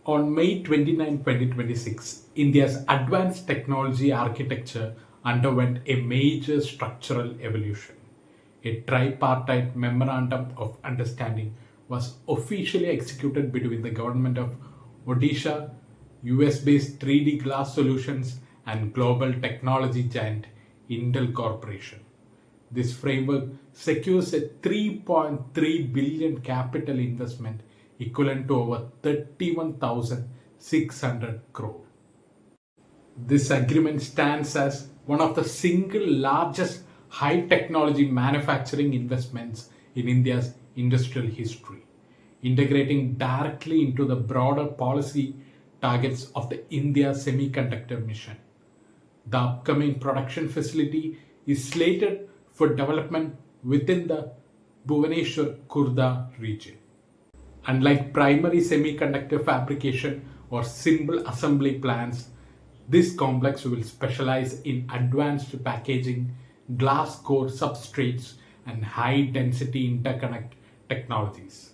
On May 29, 2026, India's advanced technology architecture underwent a major structural evolution. A tripartite Memorandum of Understanding was officially executed between the Government of Odisha, US based 3D glass solutions, and global technology giant Intel Corporation. This framework secures a 3.3 billion capital investment equivalent to over 31,600 crore. This agreement stands as one of the single largest high technology manufacturing investments in India's industrial history, integrating directly into the broader policy targets of the India Semiconductor Mission. The upcoming production facility is slated for development within the Bhubaneswar Khurda region. Unlike primary semiconductor fabrication or simple assembly plants, this complex will specialize in advanced packaging, glass core substrates, and high density interconnect technologies.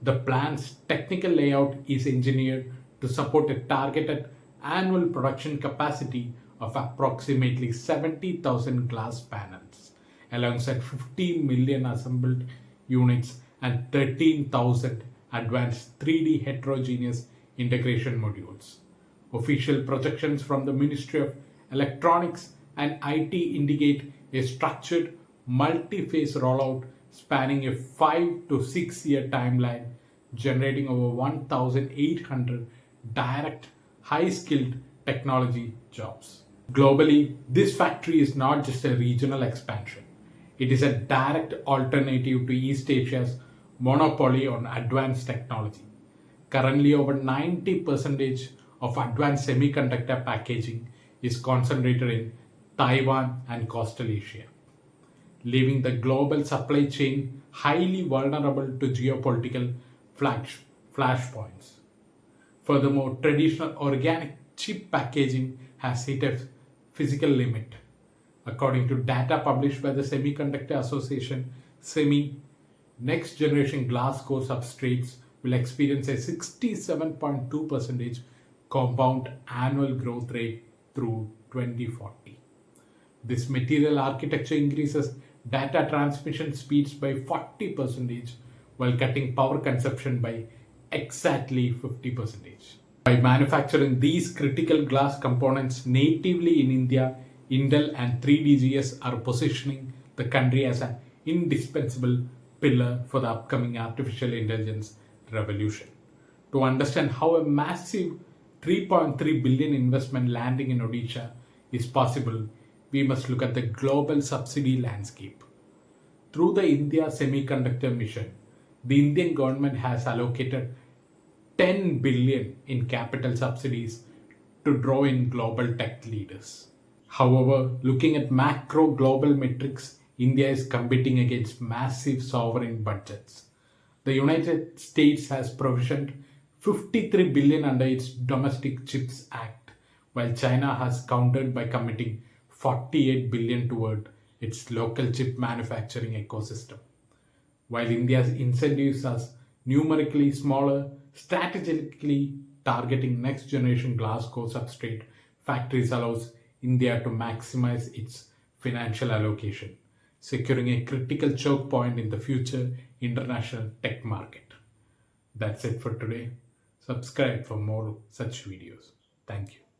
The plant's technical layout is engineered to support a targeted annual production capacity of approximately 70,000 glass panels, alongside 15 million assembled units and 13,000 advanced 3D heterogeneous integration modules. Official projections from the Ministry of Electronics and IT indicate a structured multi-phase rollout spanning a 5 to 6 year timeline, generating over 1,800 direct high-skilled technology jobs. Globally, this factory is not just a regional expansion. It is a direct alternative to East Asia's monopoly on advanced technology. Currently, over 90% of advanced semiconductor packaging is concentrated in Taiwan and Coastal Asia, leaving the global supply chain highly vulnerable to geopolitical flashpoints. Furthermore, traditional organic chip packaging has hit a physical limit. According to data published by the Semiconductor Association, next generation glass core substrates will experience a 67.2% compound annual growth rate through 2040. This material architecture increases data transmission speeds by 40% while cutting power consumption by exactly 50%. By manufacturing these critical glass components natively in India, Intel and 3DGS are positioning the country as an indispensable pillar for the upcoming artificial intelligence revolution. To understand how a massive 3.3 billion investment landing in Odisha is possible, we must look at the global subsidy landscape. Through the India Semiconductor Mission, the Indian government has allocated 10 billion in capital subsidies to draw in global tech leaders. However, looking at macro global metrics, India is competing against massive sovereign budgets. The United States has provisioned 53 billion under its Domestic Chips Act, while China has countered by committing 48 billion toward its local chip manufacturing ecosystem. While India's incentives are numerically smaller, strategically targeting next generation glass core substrate factories allows India to maximize its financial allocation, securing a critical choke point in the future international tech market. That's it for today. Subscribe for more such videos. Thank you.